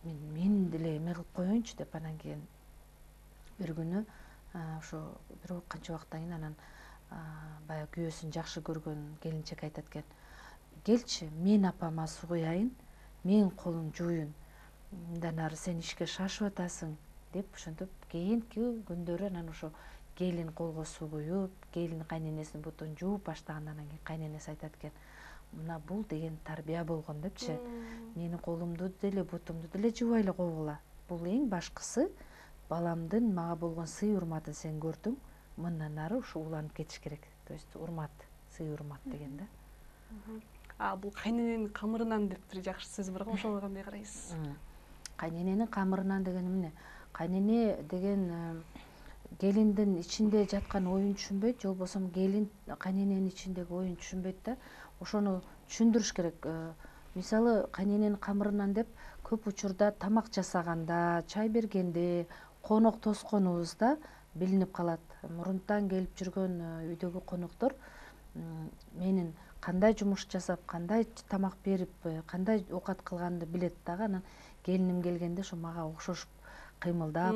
мен деле эме кылып коеюнчу деп, анан кийин бир күнү ошо бир канча убакыттан кийин анан баягы күйөөсүн жакшы көргөн келинчек айтат экен, келчи, мен апама суу куяйын, мен колун жууйын, мындан ары сен ишке шашып атасың деп ошентип кийинки күндөрү анан ошо келин колго суу куюп, келин кайненесинин бутун жууп баштагандан кийин кайненеси айтат экен, мына бул деген тарбия болгон депчи, менин колумду деле бутумду деле жуубай эле койгула, бул эң башкысы баламдын мага болгон сый урматын сен көрдүң, мындан ары ушу уланып кетиш керек. То есть урмат, сый урмат деген да. Бул кайнененин камырынан деп бир жакшы сөз бар го, ошого кандай карайсыз? Кайнененин камырынан деген эмне? Кайнене деген келиндин ичинде жаткан оюн түшүнбөйт, же болбосо келин кайнененин ичиндеги оюн түшүнбөйт да. Ошону түшүндүрүш керек. Мисалы, кайнененин камырынан деп көп учурда тамак жасаганда, чай бергенде, конок тосконубузда билинип калат. Мурунтан келип жүргөн үйдөгү коноктор менин кандай жумуш жасап, кандай тамак берип, кандай оокат кылганымды билет дагы. Анан келиним келгенде ошо мага окшошуп кыймылдап,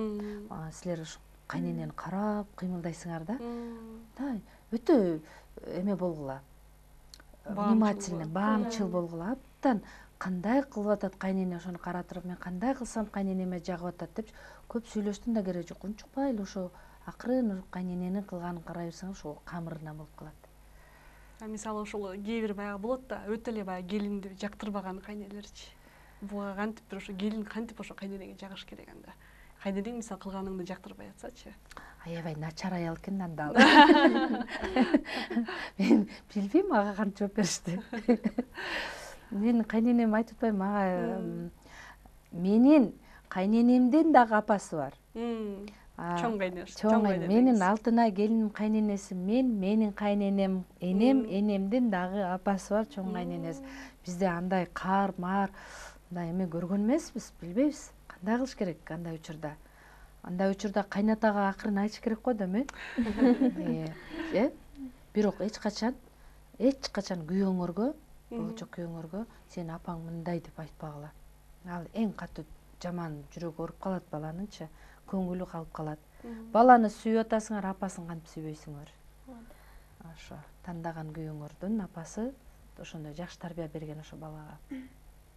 силер ушу кайненени карап кыймылдайсыңар да. Өтө эме болгула. Внимательный, баамчыл болгула. Аптан кандай кылып атат кайнене, ошону карап туруп, мен кандай кылсам кайненеме жагып атат деп көп сүйлөштүн да кереги жок. Унчукпай эле ошо акырын кайнененин кылганын карай берсең, ошо камырынан болуп калат. Мисалы ошол кээ бир баягы болот да, өтө эле баягы келинди жактырбаган кайнелерчи. Буга кантип бир ошо келин кантип ошо кайненеге жагыш керек анда? Кайненең мисалы кылганыңды жактырбай атсачы. Аябай начар аял экен анда. Мен билбейм ага кантип жооп беришти. Мен кайненем айтып атпайм, мага менин кайненемдин дагы апасы бар. Чоң кайнеш. Чоң кайнем. Менин Алтынай келиним кайненеси менин кайненем, энемдин дагы апасы бар, чоң кайненеси. Бизде андай кар, мар, мындай эме көргөн эмеспиз, билбейбиз. Кандай кылыш керек андай учурда? Андай учурда кайнатага акырын айтыш керек го да, Бирок эч качан күйөөңөргө, болочок күйөөңөргө сен апаң мындай деп айтпагыла. Ал эң катуу жаман жүрөгү ооруп калат баланынчы, көңүлү калып калат. Баланы сүйүп атасыңар, апасын кантип сүйбөйсүңөр? Ошо тандаган күйөөңөрдүн апасы ошондой жакшы тарбия берген ошо балага.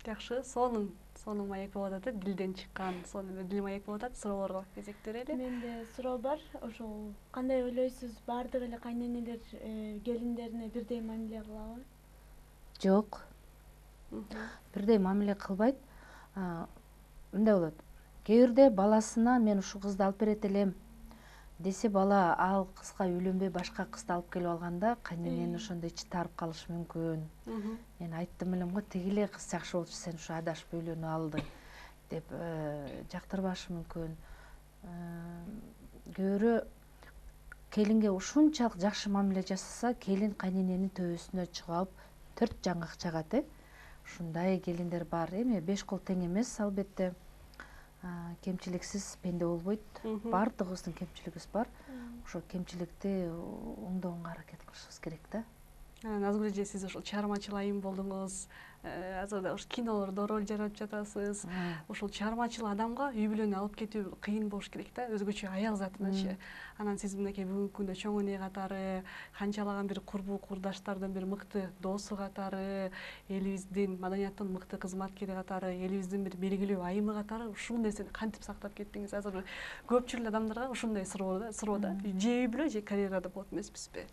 Жакшы, сонун маек болуп атат, дилден чыккан сонун дил маек болуп атат. Суроолорго кезек берели. Менде суроо бар. Ошол кандай ойлойсуз? Баардык эле кайненелер келиндерине бирдей мамиле кылабы? Жок, бирдей мамиле кылбайт. Мындай болот. Кээ бирде баласына мен ушул кызды алып берет элем десе, бала ал кызга үйлөнбөй башка кызды алып келип алганда кайненен ошондо ичи таарып калышы мүмкүн. Мен айттым элем го, тиги эле кыз жакшы болчу, сен ушу адашып үйлөнүп алдың деп жактырбашы мүмкүн. Көбүрө келинге ушунчалык жакшы мамиле жасаса, келин кайнененин төбөсүнө чыгып алып 4 жаңгак чагат. Ушундай келиндер бар. Эми 5 кол тең эмес, албетте. Кемчиликсиз пенде болбойт. Баардыгыбыздын кемчилигибиз бар. Ошол кемчиликти оңдоого аракет кылышыбыз керек да. Назгүл эже, сиз ушул чыгармачыл айым болдуңуз. Азыр да ушу кинолордо роль жаратып жатасыз. Ушул чыгармачыл адамга үй бүлөнү алып кетүү кыйын болуш керек да, өзгөчө аяк затыначы. Анан сиз мынакей бүгүнкү күндө чоң эне катары, канчалаган бир курбу курдаштардын бир мыкты досу катары, элибиздин маданияттын мыкты кызматкери катары, элибиздин бир белгилүү айымы катары ушул нерсени кантип сактап кеттиңиз? Азыр көпчүлүк адамдарга ушундай суроо да, же үй бүлө, же карьерада болот эмеспизби?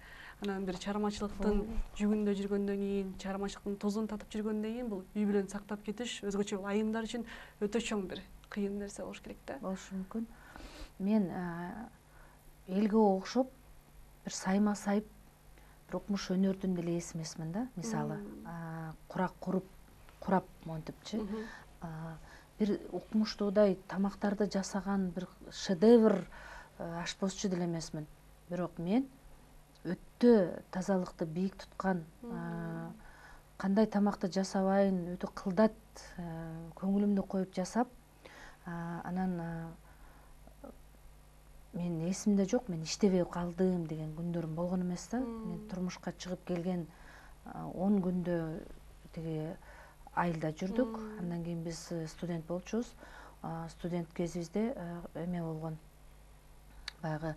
Анан бир чыгармачылыктын жүгүндө жүргөндөн кийин, чыгармачылыктын тозун татып жүргөндөн кийин бул үй бүлөнү сактап кетиш өзгөчө айымдар үчүн өтө чоң бир кыйын нерсе болуш керек да. Болушу мүмкүн. Мен элге окшоп бир сайма сайып, бир укмуш өнөрдүн деле ээси эмесмин да. Мисалы, курак курап монтипчи. Бир укмуштуудай тамактарды жасаган бир шедевр ашпозчу деле эмесмин. Бирок мен өтө тазалыкты бийик туткан, кандай тамакты жасабайын, өтө кылдат, көңүлүмдү коюп жасап, анан мен эсимде жок, мен иштебей калдым деген күндөрүм болгон эмес да. Мен турмушка чыгып келген 10 күндө тиги айылда жүрдүк. Андан кийин биз студент болчубуз. Студент кезибизде эме болгон, баягы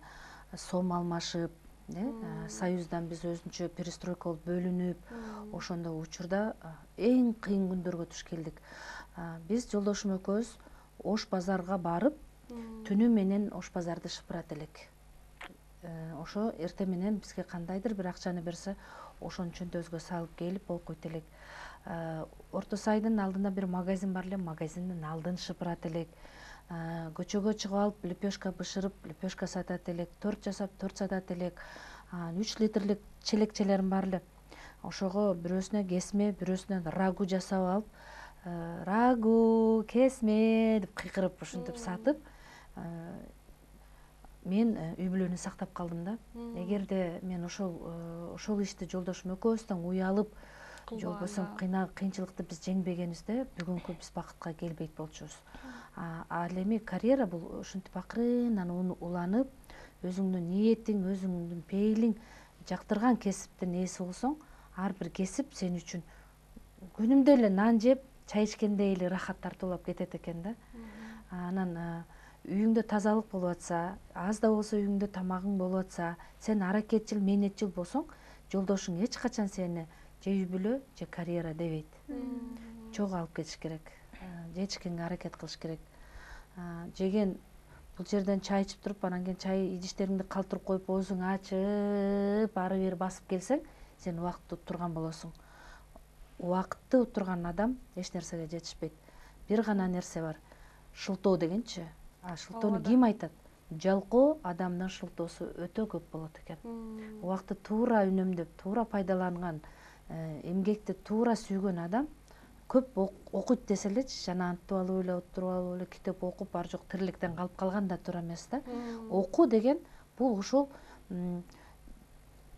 сом алмашып, Союздан биз өзүнчө перестройка болуп бөлүнүп, ошондо учурда эң кыйын күндөргө туш келдик. Биз жолдошум экөөбүз Ош базарга барып, түнү менен Ош базарды шыпырат элек. Ошо эрте менен бизге кандайдыр бир акчаны берсе, ошонун чөнтөбүзгө салып келип болуп койт элек. Орто Сайдын алдында бир магазин бар эле, магазиндин алдын шыпырат элек. Көчөгө чыгып алып, лепешка бышырып, лепешка сатат элек, торт жасап, торт сатат элек. 3 литрлик челекчелерим бар эле. Ошого бирөөсүнө кесме, бирөөсүнө рагу жасап алып, рагу, кесме деп кыйкырып ушинтип сатып, мен үй бүлөнү сактап калдым да. Эгерде мен ошол ишти жолдошум экөөбүздөн уялып, жолбосо кыйынчылыкты биз жеңбегенибизде, бүгүнкү биз бакытка келбейт болчубуз. Ал эми карьера бул ушинтип акырындан уланып, өзүңдүн ниетиң, өзүңдүн пейилиң жактырган кесиптин ээси болсоң, ар бир кесип сен үчүн күнүмдө эле нан жеп, чай ичкендей эле рахат тартуулап кетет экен да. Анан үйүңдө тазалык болуп атса, аз да болсо үйүңдө тамагың болуп атса, сен аракетчил, мээнетчил болсоң, жолдошуң эч качан сени же үй бүлө, же карьера дебейт. Чогуу алып кетиш керек. Жетишкенге аракет кылыш керек. Жеген бул жерден чай ичип туруп, анан кийин чай идиштериңди калтырып коюп, оозуңду ачып, ары бери басып келсең, сен убакытты уттурган болосуң. Убакытты уттурган адам эч нерсеге жетишпейт. Бир гана нерсе бар. Шылтоо дегенчи. Шылтоону ким айтат? Жалкоо адамдын шылтоосу өтө көп болот экен. Убакытты туура үнөмдөп, туура пайдаланган, эмгекти туура сүйгөн адам көп окуйт десе элечи, жана антип алып эле, отуруп алып эле китеп окуп, бар жок тириликтен калып калган да туура эмес да. Окуу деген бул ушул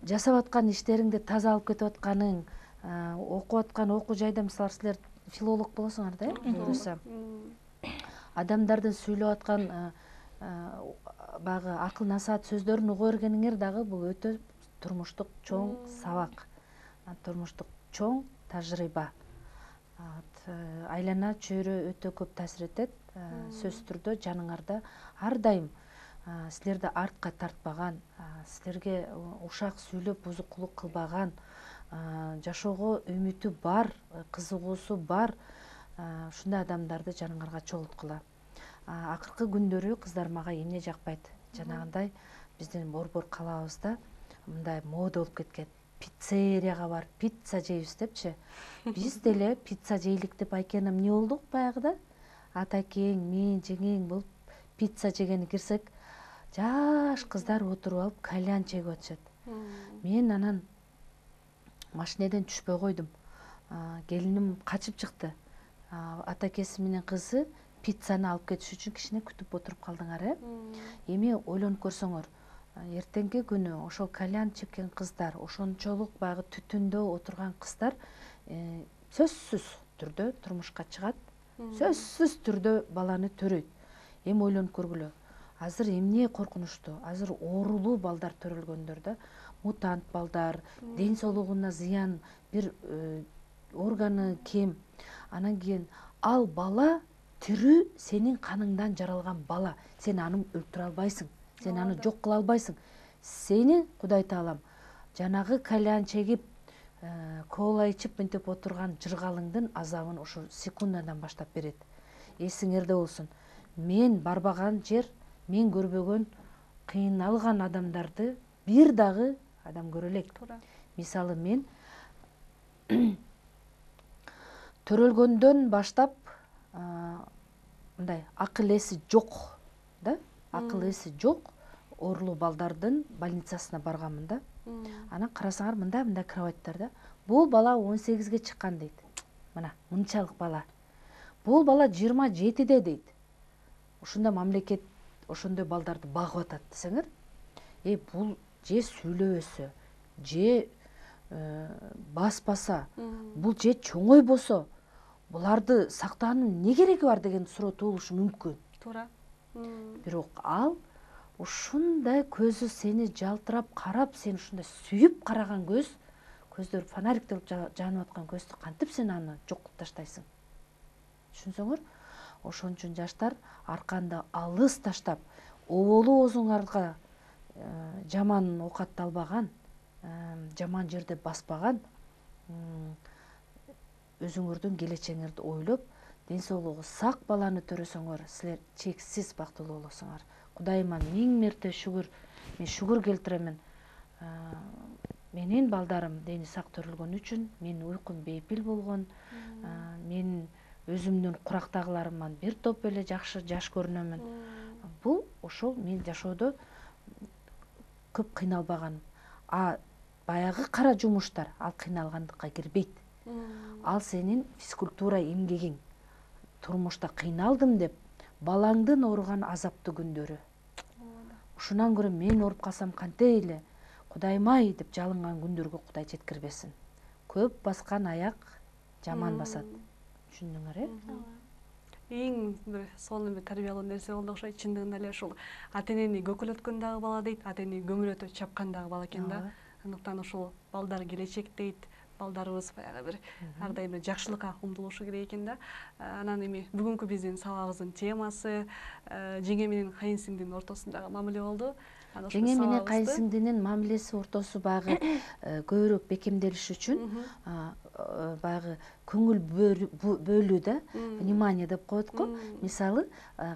жасап аткан иштериңди таза алып кетип атканың, окуп аткан окуу жайда, мисалы силер филолог болосуңар да, буюрса. Адамдардын сүйлөп аткан баягы акыл насаат сөздөрүн уга бергениңер дагы бул өтө турмуштук чоң сабак, турмуштук чоң тажрыйба. Айлана чөйрө өтө көп таасир этет. Сөзсүз түрдө жаныңарда ар дайым силерди артка тартпаган, силерге ушак сүйлөп бузукулук кылбаган, жашоого үмүтү бар, кызыгуусу бар ушундай адамдарды жаныңарга чогулткула. Акыркы күндөрү кыздар мага эмне жакпайт, жанагындай биздин борбор калаабызда мындай мода болуп кеткен. Пиццерияга бар, пицца жейбиз депчи. Биз деле пицца жейлик деп Айкенем эмне болдук баягыда? Атакең, мен, жеңең болуп пицца жегени кирсек, жаш кыздар отуруп алып кальян чегип атышат. Мен анан машинеден түшпөй койдум. Келиним качып чыкты. Атакеси менен кызы пиццаны алып кетиш үчүн кичине күтүп отуруп калдыңар, Эми ойлонуп көрсөңөр, эртеңки күнү ошол кальян чеккен кыздар, ошончолук баягы түтүндө отурган кыздар сөзсүз түрдө турмушка чыгат, сөзсүз түрдө баланы төрөйт. Эми ойлонуп көргүлө. Азыр эмне коркунучтуу? Азыр оорулуу балдар төрөлгөндөр да, мутант балдар, ден соолугуна зыян, бир органы кем. Анан кийин ал бала тирүү, сенин каныңдан жаралган бала. Сен аны өлтүрө албайсың. Сен аны жок кыла албайсың. Сени Кудай Таалам жанагы кальян чегип, кола ичип мынтип отурган жыргалыңдын азабын ошо секундадан баштап берет. Эсиңерде болсун. Мен барбаган жер, мен көрбөгөн, кыйналган адамдарды бир дагы адам көрө элек. Мисалы мен төрөлгөндөн баштап мындай акыл эси жок, да? Акыл эси жок оорулуу балдардын больницасына барганмын да. Анан карасаңар мындай кроваттар да. Бул бала 18ге чыккан дейт. Мына мынчалык бала. Бул бала 27де дейт. Ушунда мамлекет ошондой балдарды багып атат десеңер, бул же сүйлөбөсө, же баспаса, бул же чоңойбосо, буларды сактаанын эмне кереги бар деген суроо туулушу мүмкүн. Туура. Бирок ал ушундай көзү сени жалтырап карап, сен ушундай сүйүп караган көздөр фонарикте жанып аткан көздү кантип сен аны жок кылып таштайсың? Түшүнсөңөр, ошон үчүн жаштар арканды алыс таштап, оболу оозуңарга жаман оокатталбаган, жаман жерде баспаган, өзүңөрдүн келечегиңерди ойлоп, ден соолугу сак баланы төрөсөңөр, силер чексиз бактылуу болосуңар. Кудайыма миң мерте шүгүр, мен шүгүр келтиремен. Менин балдарым дени сак төрөлгөн үчүн, менин уйкум бейпил болгон, мен өзүмдүн курактагыларыман бир топ эле жакшы жаш көрүнөмүн. Бул ошол мен жашоодо көп кыйналбаганым. Баягы кара жумуштар ал кыйналгандыкка кирбейт. Ал сенин физкультура эмгегиң. Турмушта кыйналдым деп, балаңдын ооруган азаптуу күндөрү. Ушунан көрө мен ооруп калсам кантей эле, Кудайым-ай деп жалынган күндөргө Кудай жеткирбесин. Көп баскан аяк жаман басат. Түшүндүңөр, Эң бир сонун бир тарбиялуу нерсе болду окшойт. Чындыгында эле ушул ата-энени көкөлөткөн дагы бала дейт, ата-энени көмүлөтө чапкан дагы бала экен да. Андыктан ушул балдар келечек дейт. Балдарыбыз баягы бир ар дайым жакшылыкка умтулушу керек экен да. Анан эми бүгүнкү биздин сабагыбыздын темасы жеңе менен кайынсиңдинин ортосундагы мамиле болду. Жеңе менен кайынсиңдинин мамилеси ортосу баягы көбүрөөк бекемделиш үчүн баягы көңүл бөлүү да, внимание деп коет го. Мисалы,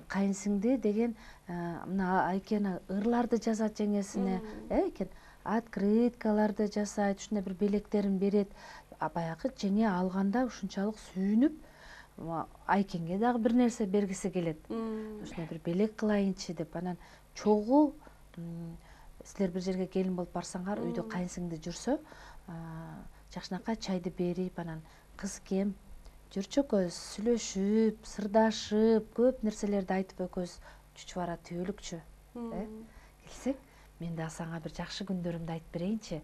кайынсиңди деген мына Айкена ырларды жазат жеңесине, экен, открыткаларды жасайт, ушундай бир белектерин берет. Баягы жеңе алганда ушунчалык сүйүнүп, Айкенге дагы бир нерсе бергиси келет. Ушундай бир белек кылайынчы деп, анан чогуу силер бир жерге келин болуп барсаңар, үйдө кайынсиңди жүрсө, жакшынакай чайды берип, анан кыз кем жүрчү көз сүйлөшүп, сырдашып, көп нерселерди айтып экөөбүз чучубара түйөлүкчү. Келсек, мен да сага бир жакшы күндөрүмдү айтып берейинчи.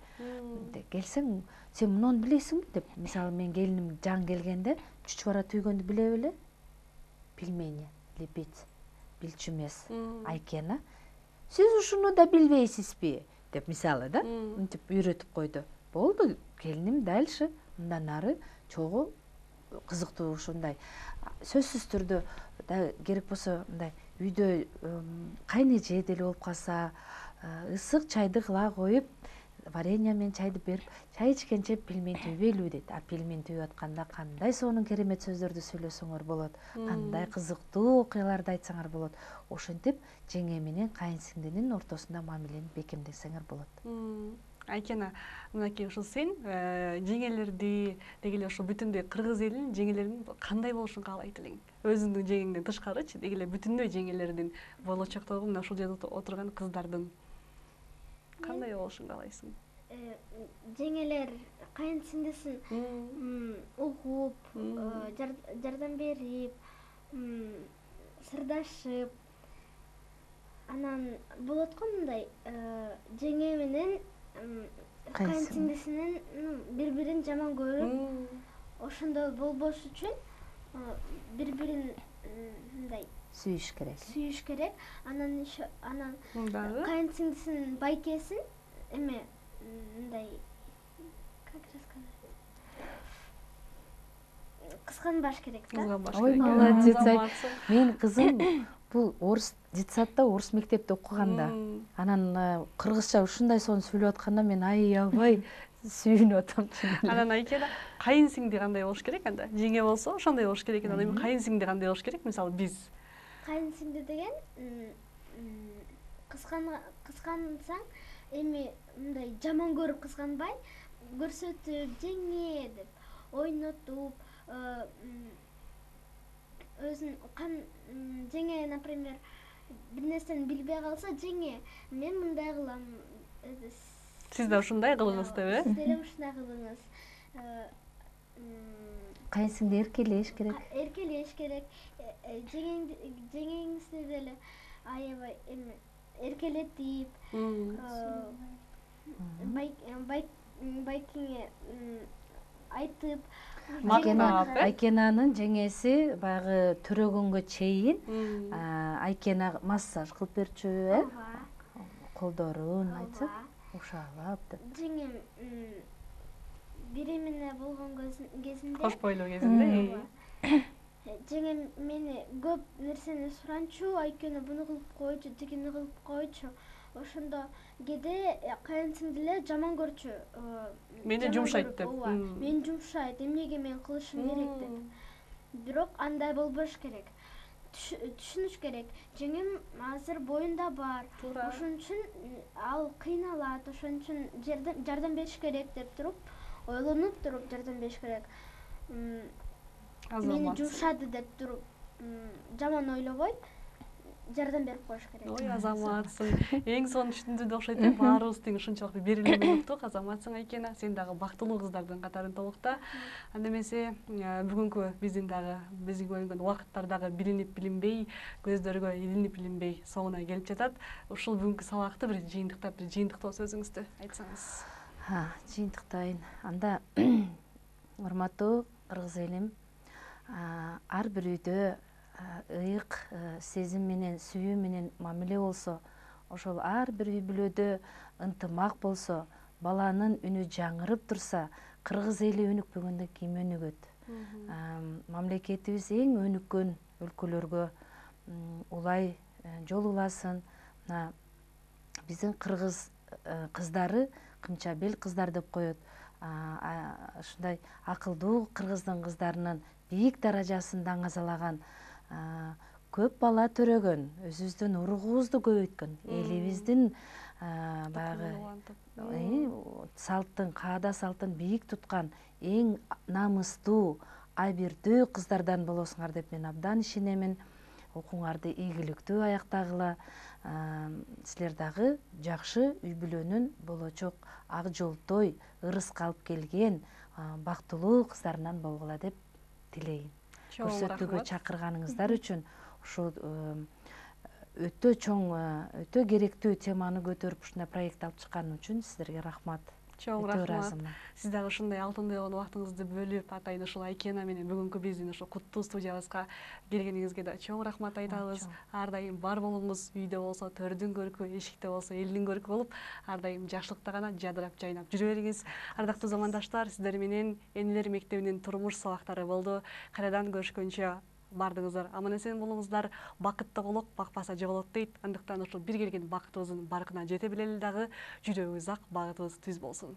Келсең, сен муну билесиңби деп, мисалы мен келиним Жан келгенде чучубара түйгөндү билеби эле? Пельмени лепить, билчү эмес. Айкена, сиз ушуну да билбейсизби деп, мисалы да, мынтип үйрөтүп койду. Болду, келиним дальше мындан ары чогуу кызыктуу ушундай сөзсүз түрдө да керек болсо мындай үйдө кайын эже деле болуп калса, ысык чайды кыла коюп, варенье менен чайды берип, чай ичкенче пельмен түйбөйлүү дейт. А пельмен түйүп атканда кандай сонун керемет сөздөрдү сүйлөсөңөр болот, кандай кызыктуу окуяларды айтсаңар болот. Ошентип жеңе менен кайынсиңдинин ортосунда мамилени бекемдесеңер болот. Айкена, мынакей ушул сен жеңелерди деги эле ошо бүтүндөй кыргыз элинин жеңелеринин кандай болушун каалайт элең? Өзүңдүн жеңеңден тышкарычы деги эле бүтүндөй жеңелердин, болочоктогу мына ушул жерде отурган кыздардын кандай болушун каалайсың? Жеңелер кайынсиңдисин угуп, жардам берип, сырдашып, анан болот го мындай жеңе менен кайынсиңдисинин бири-бирин жаман көрүп, ошондой болбош үчүн бири-бирин мындай Сүйүш керек. Анан Дагы кайынсиңдисинин байкесин эме мындай как рассказать, кызганбаш керек да. Ой, молодец. Менин кызым бул орус детсадда, орус мектепте окуганда, анан кыргызча ушундай сонун сүйлөп атканда мен аябай сүйүнүп атам. Анан Айкена кайынсиңди кандай болуш керек анда? Жеңе болсо ошондой болуш керек экен. Анан кайынсиңди кандай болуш керек? Мисалы биз Кайынсиңди деген кызгансаң эми мындай жаман көрүп кызганбай, көрсөтүп, жеңе деп ойнотуп, өзүн жеңе, например, бир нерсени билбей калса, жеңе, мен мындай кылам, сиз да ушундай кылыңыз деп, сиз деле ушундай кылыңыз. Кайынсиңди эркелеш керек. Эркелеш керек. Жеңеңизди деле аябай эми эркелетип, байкеңе айтып, Айкенанын жеңеси баягы төрөгөнгө чейин Айкена массаж кылып берчү, колдорун айтып, ушалап деп. Жеңем беременна болгон кезинде, кош бойлуу кезинде, жеңем мени көп нерсени суранчу, Айкена буну кылып койчу, тигини кылып койчу. Ошондо кээде кайынсиңди эле жаман көрчү. Мени жумшайт деп. Мени жумшайт, эмнеге мен кылышым керек деп. Бирок андай болбош керек. Түшүнүш керек. Жеңем азыр боюнда бар. Ошон үчүн ал кыйналат, ошон үчүн жардам бериш керек деп туруп, ойлонуп туруп жардам бериш керек. Мени жумшады деп туруп, жаман ойлобой, жардам берип коюш керек. Ой, азаматсың. Эң сонун түшүндүрдү окшойт деп, баарыбыз тең ушунчалык берилип уктук. Азаматсың Айкена, сен дагы бактылуу кыздардын катарын толукта. Анда эмесе бүгүнкү биздин бөлүнгөн убакыттар дагы билинип билинбей, көздөргө илинип илинбей соңуна келип жатат. Ушул бүгүнкү сабакты бир жыйынтыктоо сөзүңүздү айтсаңыз. Жыйынтыктайын. Анда урматтуу кыргыз элим, ар бир үйдө ыйык сезим менен, сүйүү менен мамиле болсо, ошол ар бир үй бүлөдө ынтымак болсо, баланын үнү жаңырып турса, кыргыз эли өнүкпөгөндө ким өнүгөт? Мамлекетибиз эң өнүккөн өлкөлөргө улай жол уласын. Биздин кыргыз кыздары кымча бел кыздар деп коет. Ушундай акылдуу кыргыздын кыздарынын бийик даражасын даңазалаган, көп бала төрөгөн, өзүбүздүн уругубузду көбөйткөн, элибиздин баягы салттын, каада салттын бийик туткан эң намыстуу, айбирдүү кыздардан болосуңар деп мен абдан ишенемин. Окууңарды ийгиликтүү аяктагыла. Силер дагы жакшы үй бүлөнүн болочок ак жолтой, ырыска алып келген бактылуу кыздарынан болгула деп тилейм. Көрсөтүүгө чакырганыңыздар үчүн, ушул өтө чоң, өтө керектүү теманы көтөрүп ушундай проект алып чыккан үчүн сиздерге рахмат. Чоң рахмат. Сиз дагы ушундай алтындай убактыңызды бөлүп, атайын ушул Айкена менен бүгүнкү биздин ушул куттуу студиябызга келгениңизге да чоң рахмат айтабыз. Ар дайым бар болуңуз, үйдө болсо төрдүн көркү, эшикте болсо элдин көркү болуп, ар дайым жакшылыкта гана жадырап, жайнап жүрө бериңиз. Ардактуу замандаштар, сиздер менен Энелер мектебинин турмуш сабактары болду. Кайрадан көрүшкөнчө бардыңыздар, аман эсен болуңуздар, бакытты болок, бакпаса же болот дейт. Андыктан ушул бир келген бакытыбыздын баркына жете билели дагы, жүрөгүбүз ак, багытыбыз түз болсун.